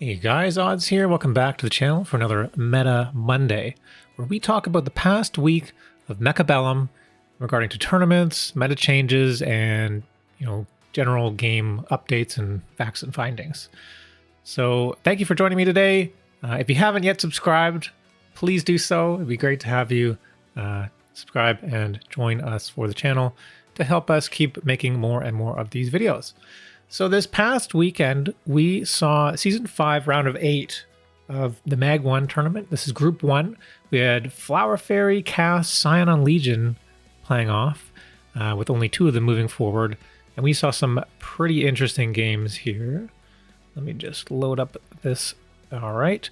Hey guys, Odds here. Welcome back to the channel for another Meta Monday, where we talk about the past week of Mechabellum regarding to tournaments, meta changes, and general game updates and facts and findings. So thank you for joining me today. If you haven't yet subscribed, please do so. It'd be great to have you subscribe and join us for the channel to help us keep making more and more of these videos. So this past weekend, we saw Season 5, Round of 8 of the Mag 1 tournament. This is Group 1. We had Flower Fairy, Cass, Scion on Legion playing off, with only 2 of them moving forward. And we saw some pretty interesting games here. Let me just load up this. All right.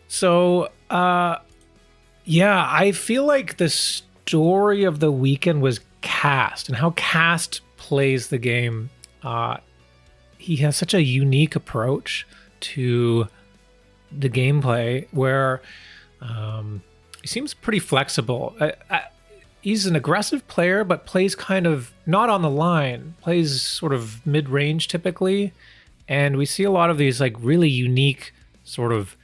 So, yeah, I feel like the story of the weekend was Cast and how Cast plays the game. He has such a unique approach to the gameplay where he seems pretty flexible. He's an aggressive player, but plays kind of not on the line, plays sort of mid-range typically. And we see a lot of these like really unique sort of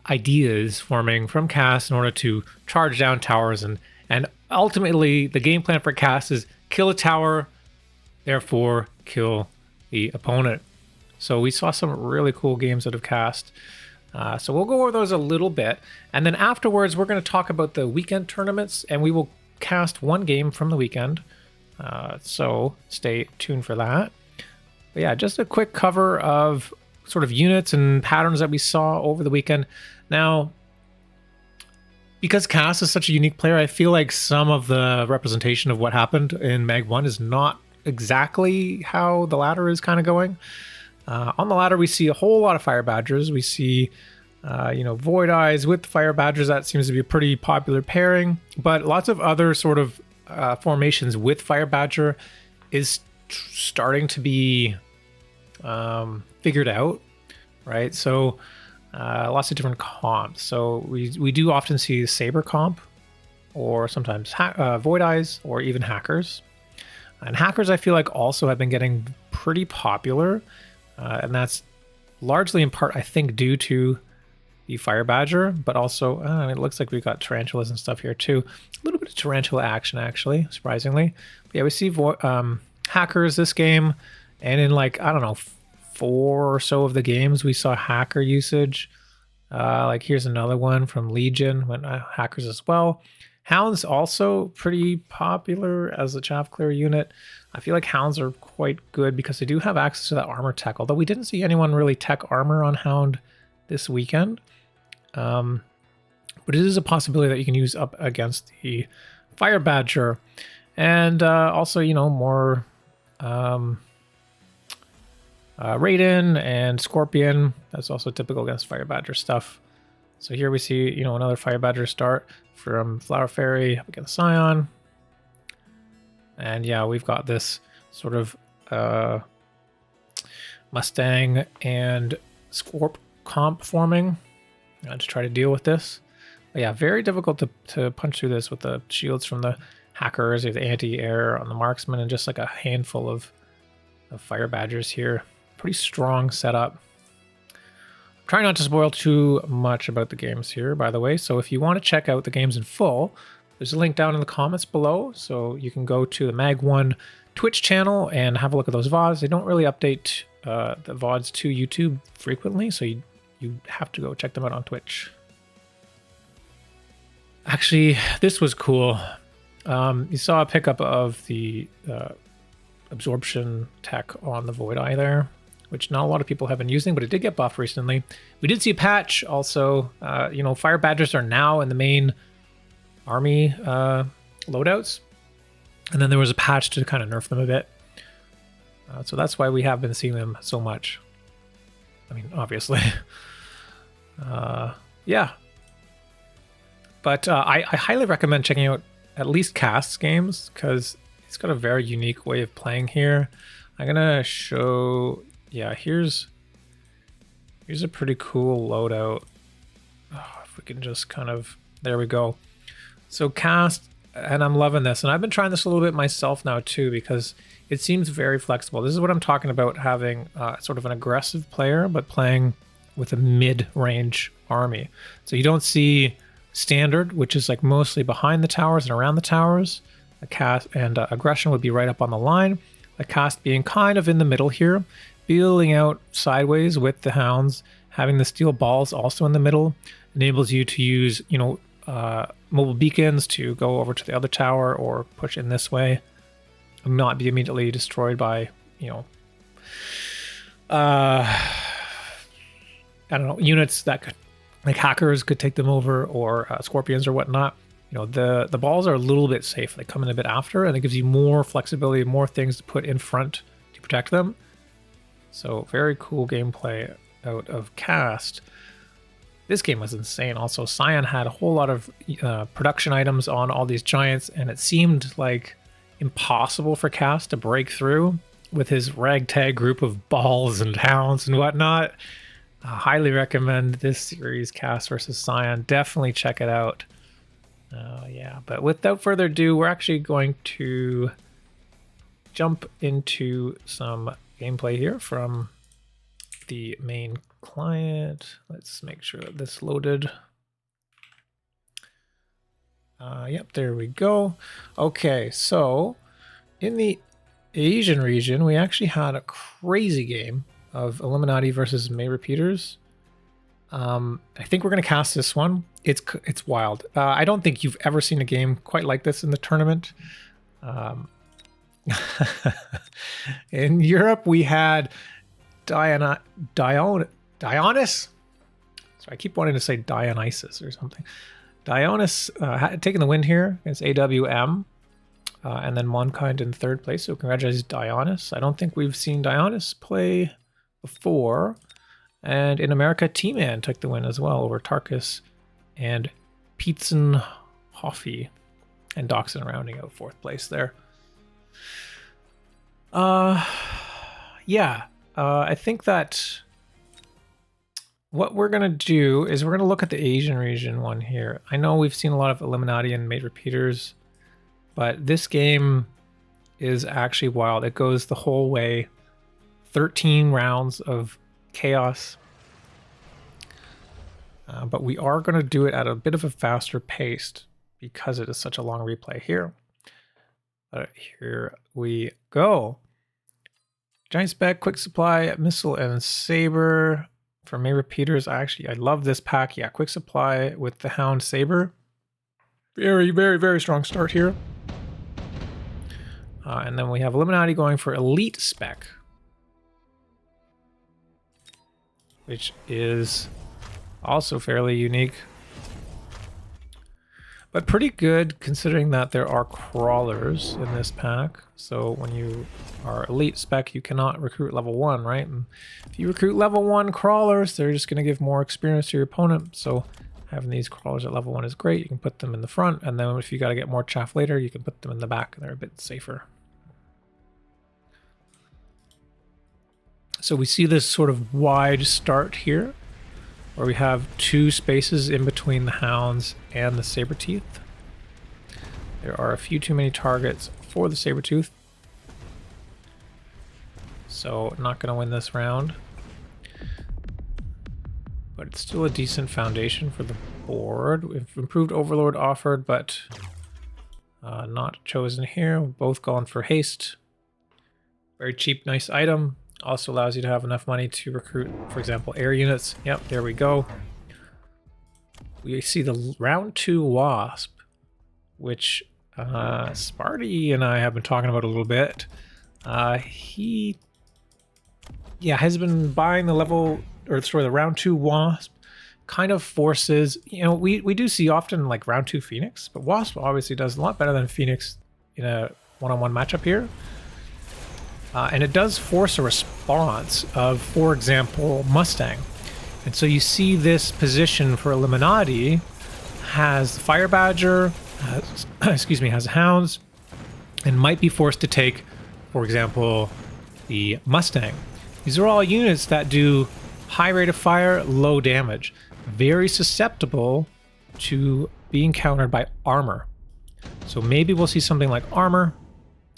ideas forming from Cast in order to charge down towers. And ultimately, the game plan for Cast is kill a tower, therefore kill the opponent. So we saw some really cool games out of Cast. So we'll go over those a little bit. And then afterwards, we're going to talk about the weekend tournaments, and we will cast one game from the weekend. So stay tuned for that. But yeah, just a quick cover of sort of units and patterns that we saw over the weekend. Now, because Cast is such a unique player, I feel like some of the representation of what happened in Mag 1 is not exactly how the ladder is kind of going. On the ladder, we see a whole lot of Fire Badgers. We see, Void Eyes with Fire Badgers. That seems to be a pretty popular pairing. But lots of other sort of formations with Fire Badger is starting to be figured out, right? So lots of different comps. So we do often see Saber comp, or sometimes Void Eyes, or even Hackers. And Hackers, I feel like, also have been getting pretty popular. And that's largely in part, I think, due to the Fire Badger, but also, it looks like we've got Tarantulas and stuff here too. A little bit of Tarantula action, actually, surprisingly. But yeah, we see Hackers this game, and in 4 or so of the games, we saw Hacker usage. Here's another one from Legion, went Hackers as well. Hounds also pretty popular as a chaff clear unit. I feel like Hounds are quite good because they do have access to that armor tech, although we didn't see anyone really tech armor on Hound this weekend. But it is a possibility that you can use up against the Fire Badger. And also, more Raiden and Scorpion. That's also typical against Fire Badger stuff. So here we see, another Fire Badger start from Flower Fairy up against Scion. And yeah, we've got this sort of Mustang and Scorp comp forming to try to deal with this. But yeah, very difficult to punch through this with the shields from the Hackers, the anti-air on the Marksman, and just like a handful of Fire Badgers here. Pretty strong setup. Try not to spoil too much about the games here, by the way. So if you want to check out the games in full, there's a link down in the comments below. So you can go to the Mag 1 Twitch channel and have a look at those VODs. They don't really update the VODs to YouTube frequently, so you have to go check them out on Twitch. Actually, this was cool. You saw a pickup of the absorption tech on the Void Eye there, which not a lot of people have been using, but it did get buffed recently. We did see a patch also. Fire Badgers are now in the main army loadouts. And then there was a patch to kind of nerf them a bit. So that's why we have been seeing them so much. I mean, obviously. Yeah. But I highly recommend checking out at least Cast's games, because he's got a very unique way of playing here. I'm going to show... Yeah, here's a pretty cool loadout. Oh, if we can just kind of... There we go. So Cast, and I'm loving this. And I've been trying this a little bit myself now too, because it seems very flexible. This is what I'm talking about, having sort of an aggressive player, but playing with a mid-range army. So you don't see standard, which is like mostly behind the towers and around the towers. A cast and aggression would be right up on the line. A cast being kind of in the middle here, building out sideways with the hounds. Having the steel balls also in the middle enables you to use, mobile beacons to go over to the other tower or push in this way and not be immediately destroyed by, I don't know, units that could, like hackers could take them over, or scorpions or whatnot. The balls are a little bit safe. They come in a bit after, and it gives you more flexibility, more things to put in front to protect them. So very cool gameplay out of Cast. This game was insane. Also, Cyan had a whole lot of production items on all these giants, and it seemed like impossible for Cast to break through with his ragtag group of balls and hounds and whatnot. I highly recommend this series, Cast versus Cyan. Definitely check it out. Yeah, but without further ado, we're actually going to jump into some gameplay here from the main client. Let's make sure that this loaded. Yep, there we go. Okay, so in the Asian region, we actually had a crazy game of Eliminati versus Maitrepeters. I think we're going to cast this one. It's wild. I don't think you've ever seen a game quite like this in the tournament. In Europe, we had Dionys. So I keep wanting to say Dionysus or something. Dionys had taken the win here against AWM, and then Mankind in third place. So congratulations, Dionys. I don't think we've seen Dionys play before. And in America, T-Man took the win as well over Tarkus and Pietzen Hoffe, and Doxson rounding out fourth place there. I think that what we're going to do is we're going to look at the Asian region one here. I know we've seen a lot of Eliminati and Maitrepeters, but this game is actually wild. It goes the whole way. 13 rounds of chaos. But we are going to do it at a bit of a faster pace because it is such a long replay here. Here we go. Giant Spec, Quick Supply, Missile, and Saber. For Maitrepeters, I love this pack. Yeah, Quick Supply with the Hound Saber. Very, very, very strong start here. And then we have Eliminati going for Elite Spec, which is also fairly unique, but pretty good considering that there are crawlers in this pack. So when you are elite spec, you cannot recruit level 1, right? And if you recruit level 1 crawlers, they're just going to give more experience to your opponent. So having these crawlers at level 1 is great. You can put them in the front, and then if you got to get more chaff later, you can put them in the back, and they're a bit safer. So we see this sort of wide start here, where we have 2 spaces in between the hounds and the Sabertooth. There are a few too many targets for the Sabertooth, so not going to win this round. But it's still a decent foundation for the board. We've improved Overlord offered, but not chosen here. We've both gone for haste. Very cheap, nice item. Also allows you to have enough money to recruit, for example, air units. Yep, there we go. We see the round 2 Wasp, which Sparty and I have been talking about a little bit. He has been buying the the round 2 Wasp. Kind of forces, we do see often like round 2 Phoenix, but Wasp obviously does a lot better than Phoenix in a one-on-one matchup here. And it does force a response of, for example, Mustang. And so you see this position for Eliminati has the Fire Badger, has Hounds, and might be forced to take, for example, the Mustang. These are all units that do high rate of fire, low damage. Very susceptible to being countered by armor. So maybe we'll see something like armor.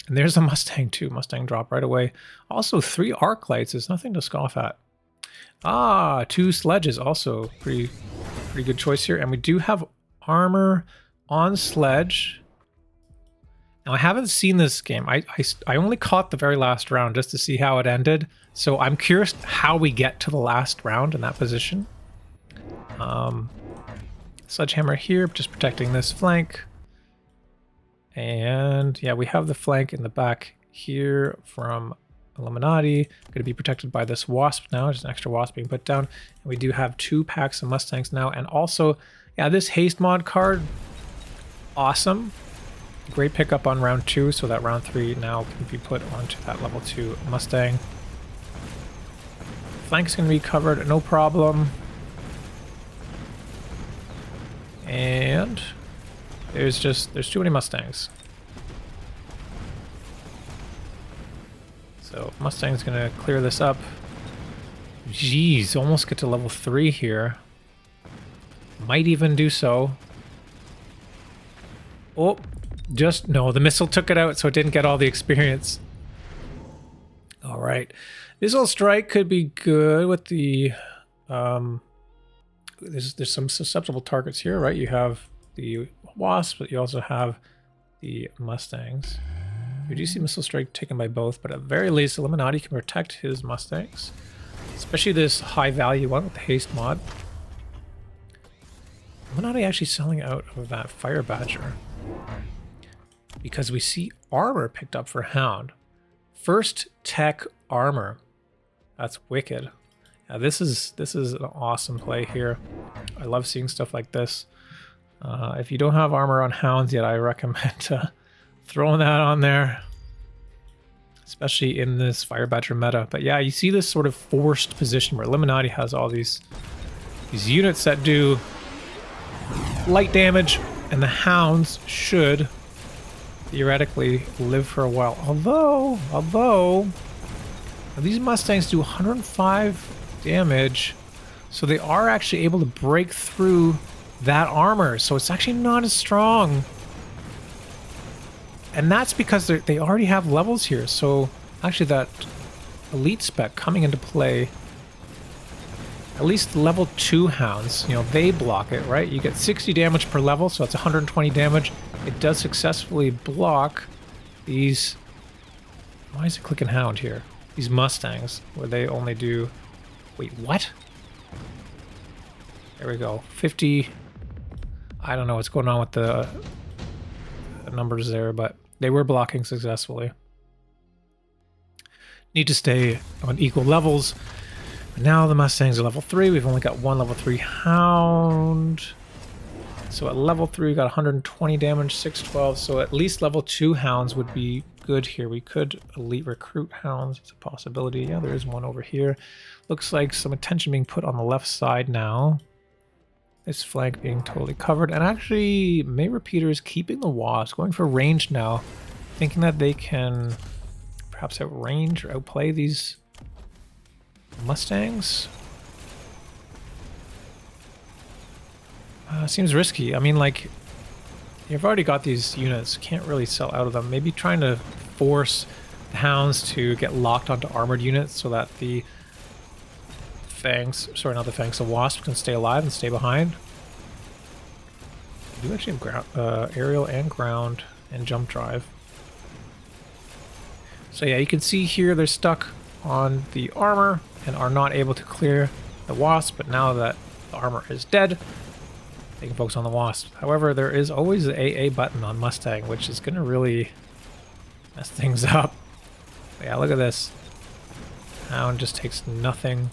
And there's a Mustang too. Mustang drop right away. Also 3 arc lights is nothing to scoff at. Ah, 2 sledges also pretty good choice here. And we do have armor on sledge. Now I haven't seen this game. I only caught the very last round just to see how it ended. So I'm curious how we get to the last round in that position. Sledgehammer here, just protecting this flank. And yeah, we have the flank in the back here from Eliminati. Going to be protected by this wasp now, just an extra wasp being put down. And we do have 2 packs of Mustangs now. And also, yeah, this haste mod card, awesome. Great pickup on round 2, so that round 3 now can be put onto that level 2 Mustang. Flank's going to be covered, no problem. And there's too many Mustangs. So Mustang's gonna clear this up. Jeez, almost get to level 3 here. Might even do so. Oh, no, the missile took it out, so it didn't get all the experience. All right, missile strike could be good with the. There's some susceptible targets here, right? You have the wasp, but you also have the Mustangs. We do see missile strike taken by both, but at very least, Eliminati can protect his Mustangs, especially this high value one with the haste mod. Eliminati actually selling out of that fire badger because we see armor picked up for Hound. First tech armor. That's wicked. Now this is an awesome play here. I love seeing stuff like this. If you don't have armor on Hounds yet, I recommend throwing that on there, especially in this Fire Badger meta. But yeah, you see this sort of forced position where Eliminati has all these units that do light damage, and the Hounds should theoretically live for a while. Although these Mustangs do 105 damage, so they are actually able to break through that armor, so it's actually not as strong. And that's because they already have levels here, so actually that elite spec coming into play, at least level 2 Hounds, you know, they block it, right? You get 60 damage per level, so that's 120 damage. It does successfully block these, why is it clicking Hound here? These Mustangs, where they only do, wait, what? There we go, 50, I don't know what's going on with the numbers there, but they were blocking successfully. Need to stay on equal levels. But now the Mustangs are level 3. We've only got 1 level 3 Hound. So at level 3 we got 120 damage, 612. So at least level 2 Hounds would be good here. We could elite recruit Hounds. It's a possibility. Yeah, there is one over here. Looks like some attention being put on the left side now. This flank being totally covered. And actually, Maitrepeters keeping the wasp, going for range now, thinking that they can perhaps outrange or outplay these Mustangs. Seems risky. I mean, like, you've already got these units, can't really sell out of them. Maybe trying to force the Hounds to get locked onto armored units so that the Fangs, sorry, not the Fangs, the Wasp can stay alive and stay behind. We do actually have aerial and ground and jump drive. So yeah, you can see here they're stuck on the armor and are not able to clear the Wasp, but now that the armor is dead, they can focus on the Wasp. However, there is always the AA button on Mustang, which is going to really mess things up. But yeah, look at this. Hound just takes nothing.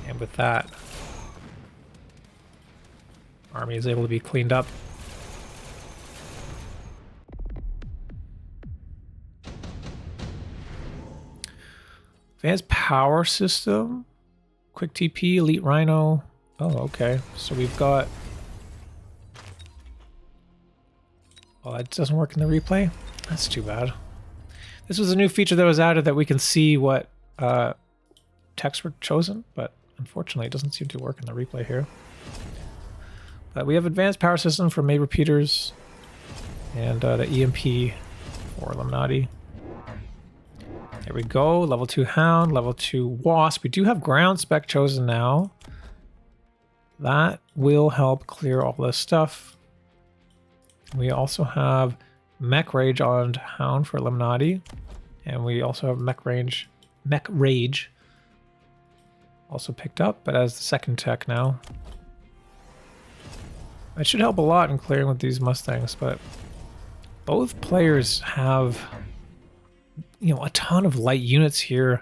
And with that, army is able to be cleaned up. Advanced power system, quick TP, elite rhino. Oh, okay. So we've got. Oh, that doesn't work in the replay. That's too bad. This was a new feature that was added that we can see what texts were chosen, but unfortunately it doesn't seem to work in the replay here. But we have advanced power system for Maitrepeters and the EMP for Eliminati. There we go. Level 2 Hound, level 2 Wasp. We do have ground spec chosen now. That will help clear all this stuff. We also have Mech Rage on Hound for Eliminati. And we also have Mech Rage also picked up, but as the second tech now. It should help a lot in clearing with these Mustangs, but both players have, you know, a ton of light units here.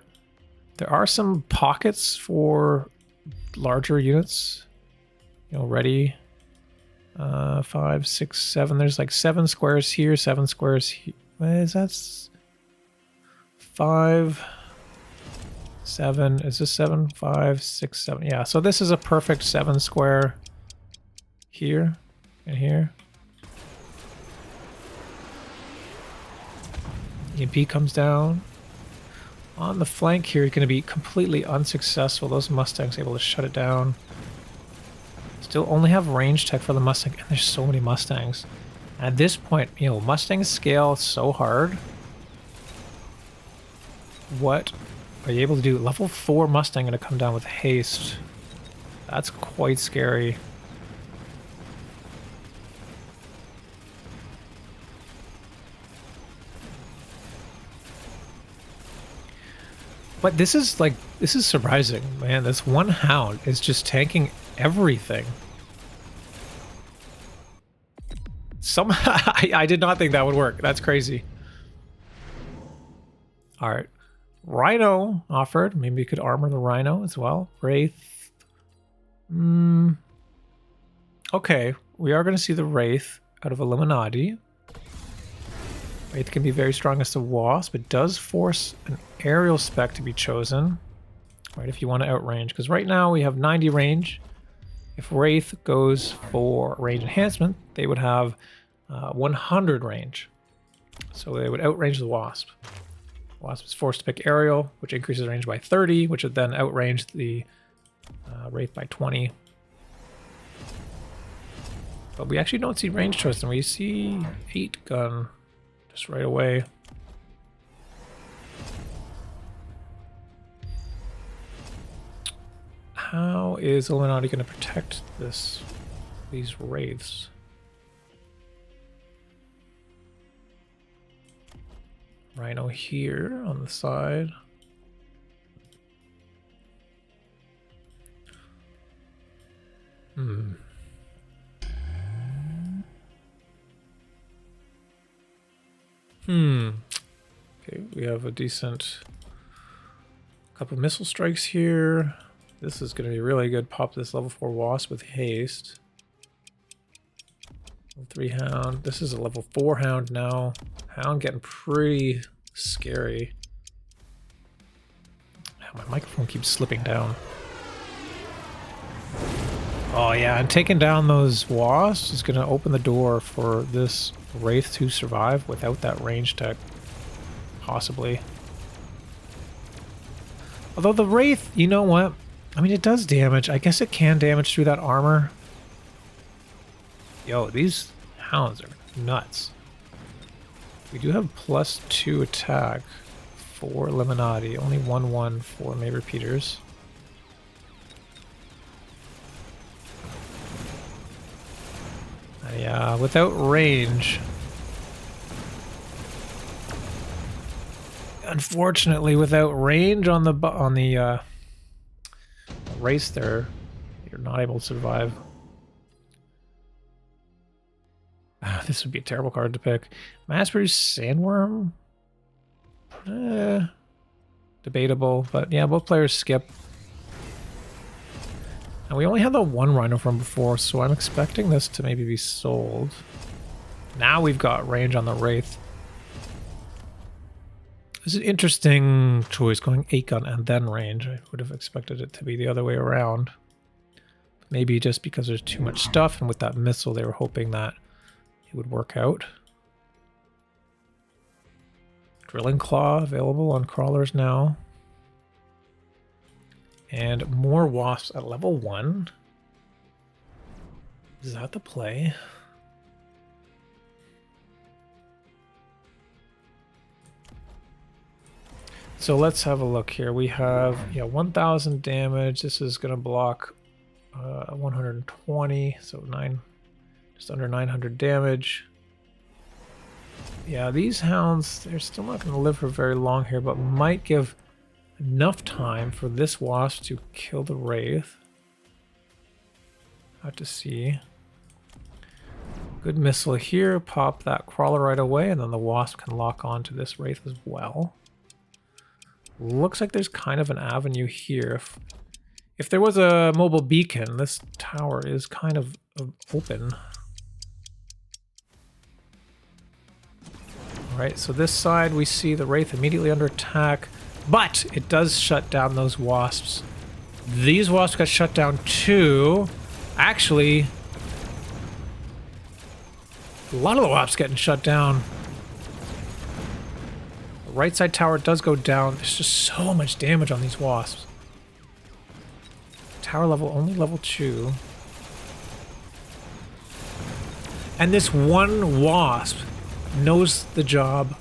There are some pockets for larger units, you know, ready. 5, 6, 7. There's like 7 squares here, 7 squares here. What is that? 5, 7. Is this 7? 5, 6, 7. Yeah, so this is a perfect 7 square here and here. EMP comes down. On the flank here, you're going to be completely unsuccessful. Those Mustangs able to shut it down. Still only have range tech for the Mustang, and there's so many Mustangs. At this point, you know, Mustangs scale so hard. What are you able to do? Level 4 Mustang going to come down with haste. That's quite scary. But this is surprising, man. This one Hound is just tanking everything. Somehow, I did not think that would work. That's crazy. All right. Rhino offered. Maybe we could armor the Rhino as well. Wraith. Okay. We are going to see the Wraith out of Eliminati. Wraith can be very strong against the Wasp. It does force an aerial spec to be chosen. Right, if you want to outrange. Because right now we have 90 range. If Wraith goes for range enhancement, they would have 100 range. So they would outrange the Wasp. Wasp is forced to pick aerial, which increases range by 30, which would then outrange the Wraith by 20. But we actually don't see range choice, and we see 8 gun just right away. How is Illuminati going to protect these Wraiths? Rhino here on the side. Okay, we have a decent couple missile strikes here. This is going to be really good. Pop this level 4 Wasp with haste. Level 3 Hound. This is a level 4 Hound now. Hound getting pretty scary. My microphone keeps slipping down. Oh yeah, and taking down those Wasps is going to open the door for this Wraith to survive without that range tech. Possibly. Although the Wraith, you know what? I mean, it does damage. I guess it can damage through that armor. Yo, these Hounds are nuts. We do have +2 attack for Eliminati. Only 1/1 for Maitrepeters. Yeah, without range. Unfortunately, without range on the race there, you're not able to survive. This would be a terrible card to pick. Mass-produced Sandworm? Debatable, but yeah, both players skip. And we only had the one Rhino from before, so I'm expecting this to maybe be sold. Now we've got range on the Wraith. This is an interesting choice, going 8 gun and then range. I would have expected it to be the other way around. Maybe just because there's too much stuff, and with that missile they were hoping that it would work out. Drilling Claw available on crawlers now. And more Wasps at level 1. Is that the play? So let's have a look here. We have, yeah, 1,000 damage. This is going to block 120, so just under 900 damage. Yeah, these hounds, they're still not going to live for very long here, but might give enough time for this wasp to kill the wraith. Have to see. Good missile here. Pop that crawler right away, and then the wasp can lock on to this wraith as well. Looks like there's kind of an avenue here. If there was a mobile beacon, this tower is kind of open. Alright, so this side we see the wraith immediately under attack, but it does shut down those wasps. These wasps got shut down too. Actually, a lot of the wasps getting shut down. The right side tower does go down. There's just so much damage on these wasps. Tower level, only level 2. And this one wasp knows the job,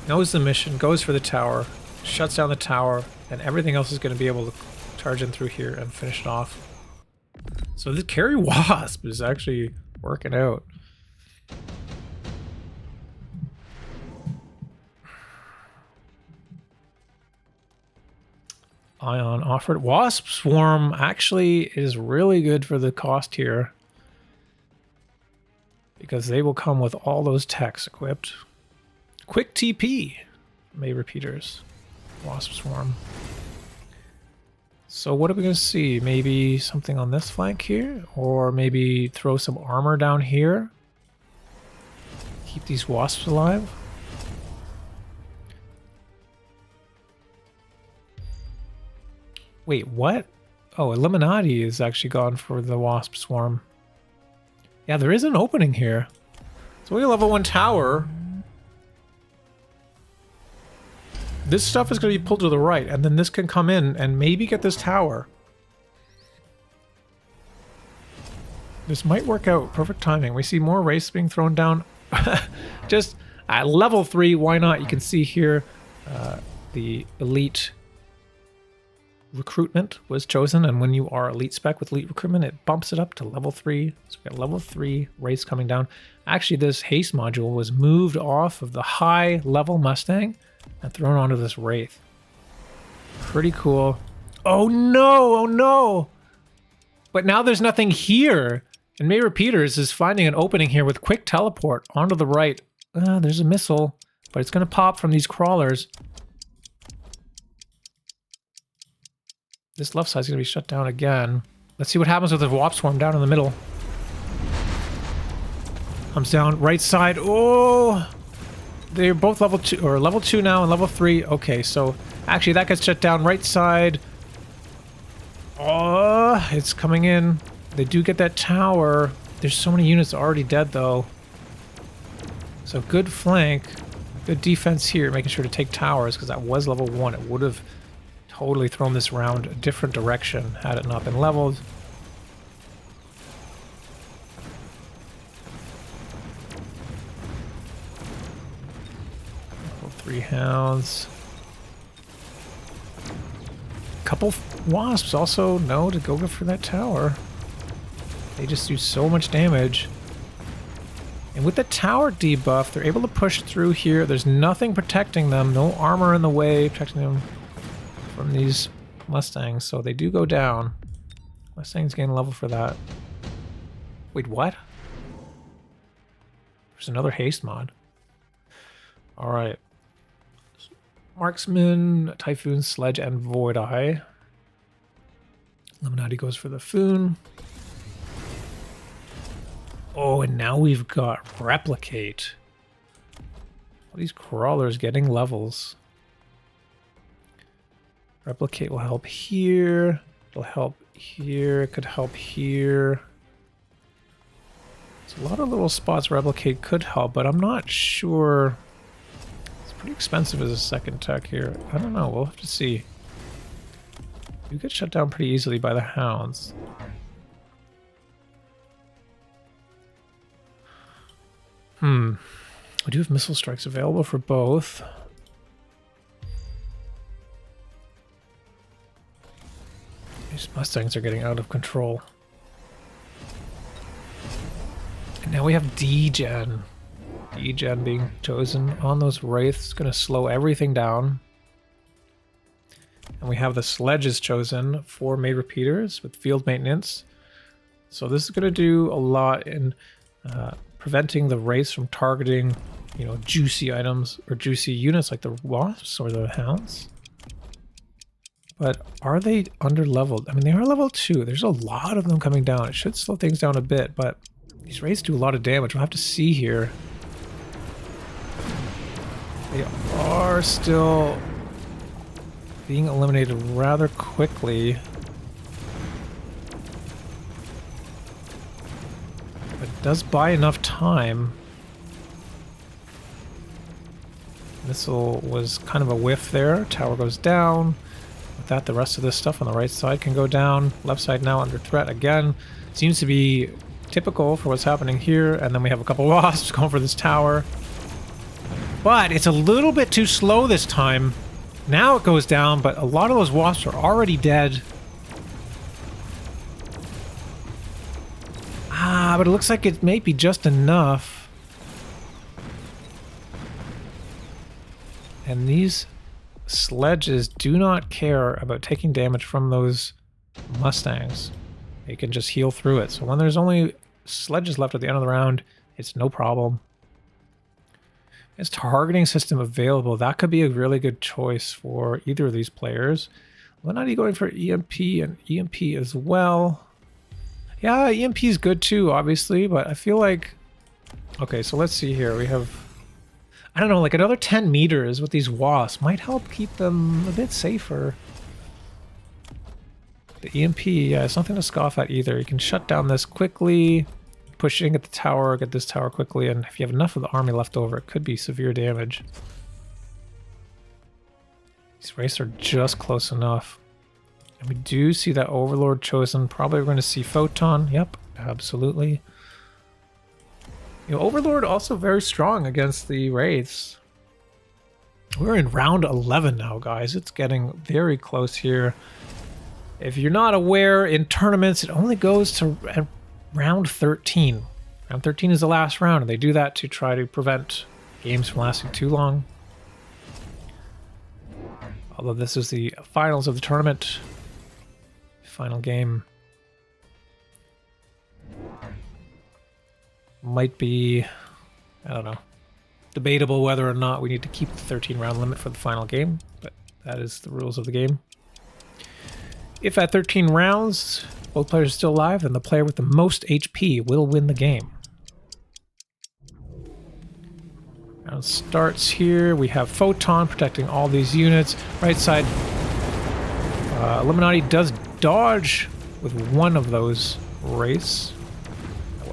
knows the mission, goes for the tower, shuts down the tower, and everything else is going to be able to charge in through here and finish it off. So the carry wasp is actually working out. Ion offered. Wasp Swarm actually is really good for the cost here, because they will come with all those techs equipped. Quick TP, Maitrepeters, Wasp Swarm. So what are we going to see? Maybe something on this flank here, or maybe throw some armor down here. Keep these wasps alive. Wait, what? Oh, Eliminati is actually gone for the Wasp Swarm. Yeah, there is an opening here. So we have a level 1 tower. This stuff is going to be pulled to the right, and then this can come in and maybe get this tower. This might work out. Perfect timing. We see more wraiths being thrown down. Just at level 3, why not? You can see here the elite recruitment was chosen, and when you are elite spec with elite recruitment, it bumps it up to level 3. So we got level 3 wraiths coming down. Actually, this haste module was moved off of the high level Mustang and thrown onto this wraith. Pretty cool. Oh no, oh no! But now there's nothing here, and Maitrepeters is finding an opening here with quick teleport onto the right. There's a missile, but it's going to pop from these crawlers. This left side's going to be shut down again. Let's see what happens with the Wasp Swarm down in the middle. Comes down, right side. Oh! They're both level 2, or level 2 now and level 3. Okay, so actually that gets shut down. Right side. Oh, it's coming in. They do get that tower. There's so many units already dead, though. So good flank. Good defense here, making sure to take towers, because that was level 1. It would have totally thrown this round a different direction had it not been leveled. Level 3 hounds. Couple wasps also know to go for that tower. They just do so much damage. And with the tower debuff, they're able to push through here. There's nothing protecting them, no armor in the way protecting them from these Mustangs, so they do go down. Mustangs gain level for that. Wait, what? There's another haste mod. Alright. Marksman, Typhoon, Sledge, and Void Eye. Eliminati goes for the Foon. Oh, and now we've got Replicate. All these crawlers getting levels. Replicate will help here. It'll help here. It could help here. There's a lot of little spots Replicate could help, but I'm not sure. It's pretty expensive as a second tech here. I don't know. We'll have to see. You get shut down pretty easily by the hounds. We do have missile strikes available for both. These Mustangs are getting out of control. And now we have D-Gen. D-Gen being chosen on those Wraiths. Going to slow everything down. And we have the Sledges chosen for Maitrepeters with field maintenance. So this is going to do a lot in preventing the Wraiths from targeting, you know, juicy items or juicy units like the Wasps or the Hounds. But are they under-leveled? I mean, they are level 2. There's a lot of them coming down. It should slow things down a bit, but these Wraiths do a lot of damage. We'll have to see here. They are still being eliminated rather quickly. But it does buy enough time. Missile was kind of a whiff there. Tower goes down. With that, the rest of this stuff on the right side can go down. Left side now under threat again. Seems to be typical for what's happening here. And then we have a couple Wasps going for this tower. But it's a little bit too slow this time. Now it goes down, but a lot of those Wasps are already dead. Ah, but it looks like it may be just enough. And these Sledges do not care about taking damage from those Mustangs. They can just heal through it. So when there's only Sledges left at the end of the round, it's no problem. Is targeting system available? That could be a really good choice for either of these players. Eliminati going for EMP and EMP as well. Yeah, EMP is good too, obviously, but I feel like... Okay, so let's see here. We have, I don't know, like another 10 meters with these Wasps might help keep them a bit safer. The EMP, yeah, it's nothing to scoff at either. You can shut down this quickly. Pushing at the tower, get this tower quickly, and if you have enough of the army left over, it could be severe damage. These Wraiths are just close enough. And we do see that Overlord chosen. Probably we're going to see Photon. Yep, absolutely. You know, Overlord also very strong against the Wraiths. We're in round 11 now, guys. It's getting very close here. If you're not aware, in tournaments, it only goes to round 13. Round 13 is the last round, and they do that to try to prevent games from lasting too long. Although this is the finals of the tournament. Final game. Might be, I don't know, debatable whether or not we need to keep the 13 round limit for the final game, but that is the rules of the game. If at 13 rounds, both players are still alive, then the player with the most HP will win the game. Round starts here. We have Photon protecting all these units. Right side, Eliminati does dodge with one of those Wraiths.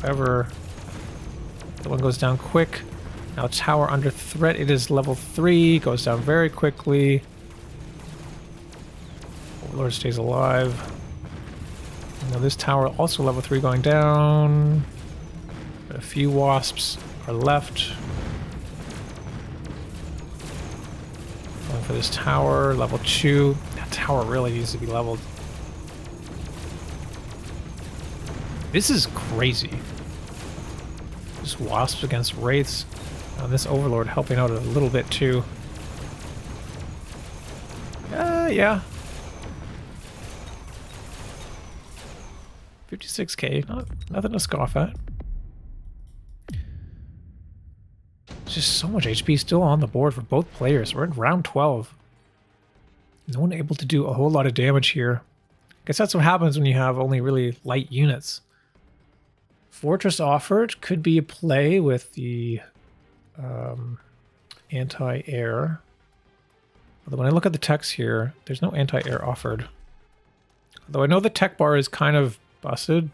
However, the one goes down quick. Now tower under threat. It is level 3. Goes down very quickly. Overlord stays alive. Now this tower also level 3 going down. But a few Wasps are left. Going for this tower, level 2. That tower really needs to be leveled. This is crazy. Just Wasps against Wraiths. And this Overlord helping out a little bit too. Yeah. 56k, nothing to scoff at. There's just so much HP still on the board for both players. We're in round 12. No one able to do a whole lot of damage here. I guess that's what happens when you have only really light units. Fortress offered could be a play with the anti-air. Although when I look at the text here, there's no anti-air offered. Although I know the tech bar is kind of busted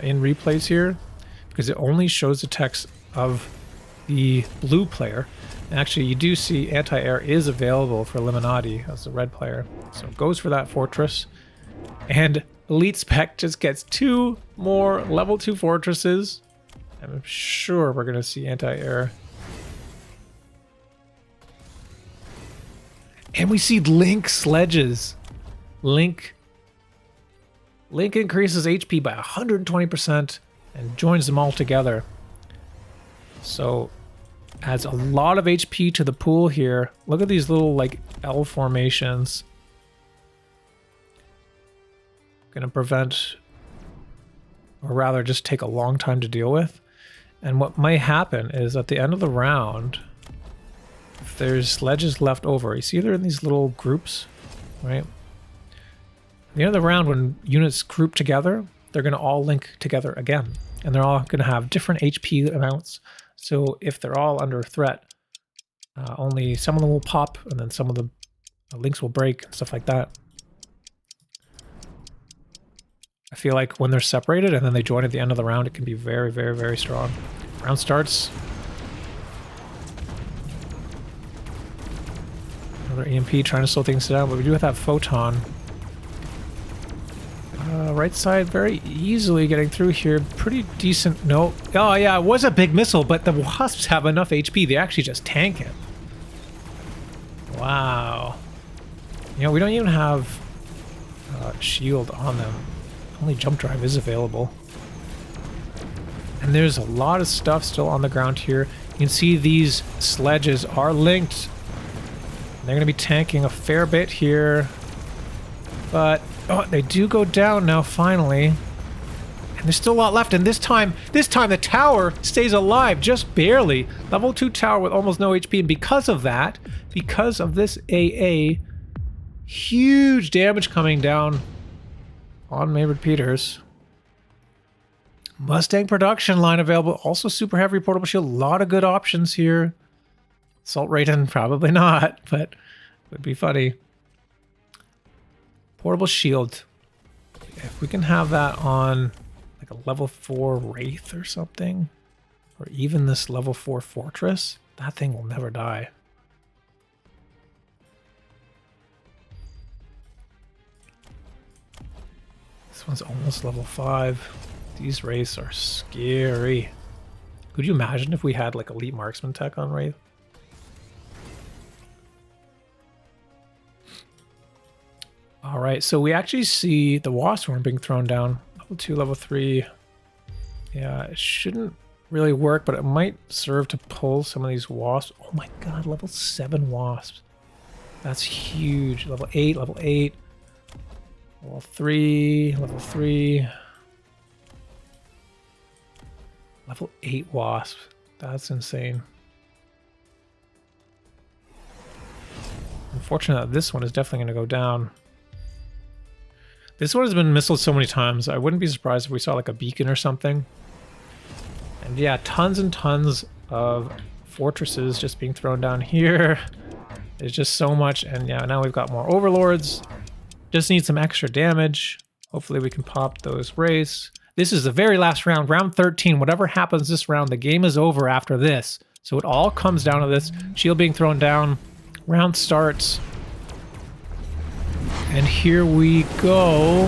in replays here because it only shows the text of the blue player. And actually, you do see anti-air is available for Eliminati as the red player. So it goes for that fortress. And Elite Spec just gets 2 more level 2 fortresses. I'm sure we're going to see anti-air. And we see Link Sledges. Link Link increases HP by 120% and joins them all together. So adds a lot of HP to the pool here. Look at these little like L formations. Gonna prevent, or rather just take a long time to deal with. And what might happen is at the end of the round, if there's sledges left over, you see they're in these little groups, right? At the end of the round, when units group together, they're going to all link together again. And they're all going to have different HP amounts. So if they're all under threat, only some of them will pop, and then some of the links will break and stuff like that. I feel like when they're separated and then they join at the end of the round, it can be very, very, very strong. Round starts. Another EMP trying to slow things down, but we do have that photon. Right side very easily getting through here. Pretty decent. No. Oh yeah, it was a big missile, but the wasps have enough HP. They actually just tank it. Wow. You know, we don't even have shield on them. Only jump drive is available. And there's a lot of stuff still on the ground here. You can see these sledges are linked. They're going to be tanking a fair bit here. But oh, they do go down now, finally. And there's still a lot left. And this time the tower stays alive, just barely. Level 2 tower with almost no HP. And because of that, because of this AA, huge damage coming down on Maitrepeters. Mustang production line available. Also super heavy portable shield. A lot of good options here. Assault rating, probably not, but would be funny. Portable shield. If we can have that on like a level 4 Wraith or something, or even this level 4 Fortress, that thing will never die. This one's almost level 5. These Wraiths are scary. Could you imagine if we had like elite marksman tech on Wraith? Alright, so we actually see the wasp swarm being thrown down. Level 2, level 3. Yeah, it shouldn't really work, but it might serve to pull some of these wasps. Oh my god, level 7 wasps. That's huge. Level 8, level 8. Level 3, level 3. Level 8 wasp. That's insane. Unfortunately, this one is definitely going to go down. This one has been missiled so many times. I wouldn't be surprised if we saw like a beacon or something. And yeah, tons and tons of fortresses just being thrown down here. There's just so much. And yeah, now we've got more overlords. Just need some extra damage. Hopefully we can pop those wraiths. This is the very last round, round 13. Whatever happens this round, the game is over after this. So it all comes down to this. Shield being thrown down. Round starts. And here we go.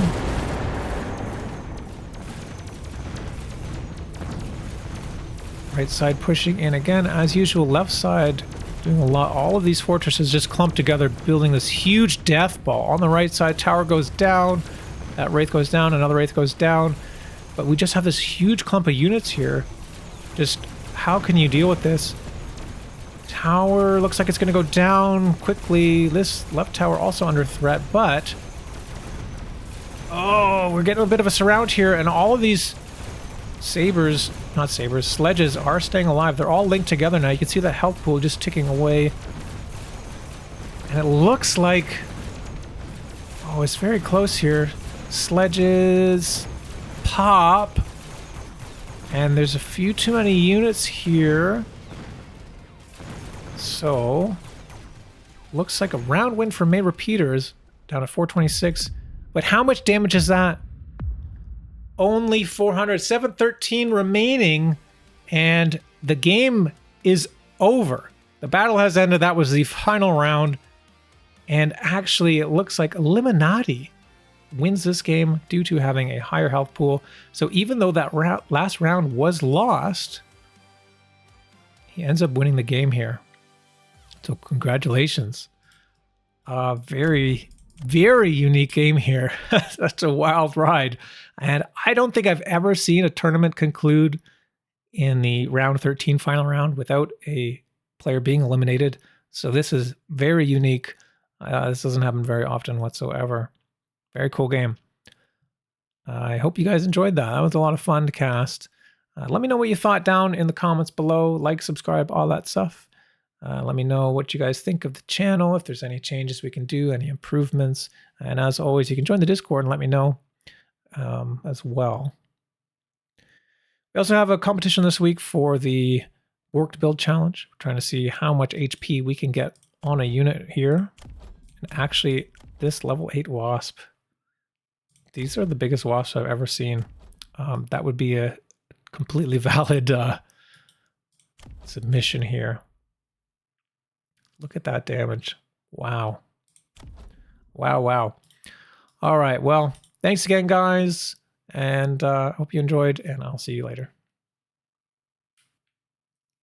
Right side pushing in again, as usual. Left side doing a lot. All of these fortresses just clumped together, building this huge death ball. On the right side, tower goes down. That wraith goes down. Another wraith goes down. But we just have this huge clump of units here. Just how can you deal with this? Tower looks like it's going to go down quickly. This left tower also under threat, but oh, we're getting a bit of a surround here, and all of these sledges are staying alive. They're all linked together now. You can see that health pool just ticking away. And it looks like, oh, it's very close here. Sledges pop. And there's a few too many units here. So, looks like a round win for Maitrepeters, down to 426. But how much damage is that? Only 400, 713 remaining, and the game is over. The battle has ended. That was the final round. And actually, it looks like Eliminati wins this game due to having a higher health pool. So even though that last round was lost, he ends up winning the game here. So congratulations. Very, very unique game here. That's a wild ride. And I don't think I've ever seen a tournament conclude in the round 13 final round without a player being eliminated. So this is very unique. This doesn't happen very often whatsoever. Very cool game. I hope you guys enjoyed that. That was a lot of fun to cast. Let me know what you thought down in the comments below. Like, subscribe, all that stuff. Let me know what you guys think of the channel, if there's any changes we can do, any improvements. And as always, you can join the Discord and let me know as well. We also have a competition this week for the Worked Build Challenge. We're trying to see how much HP we can get on a unit here. And actually, this level 8 wasp, these are the biggest wasps I've ever seen. That would be a completely valid submission here. Look at that damage. Wow. Wow, wow. All right, well, thanks again, guys. And hope you enjoyed, and I'll see you later.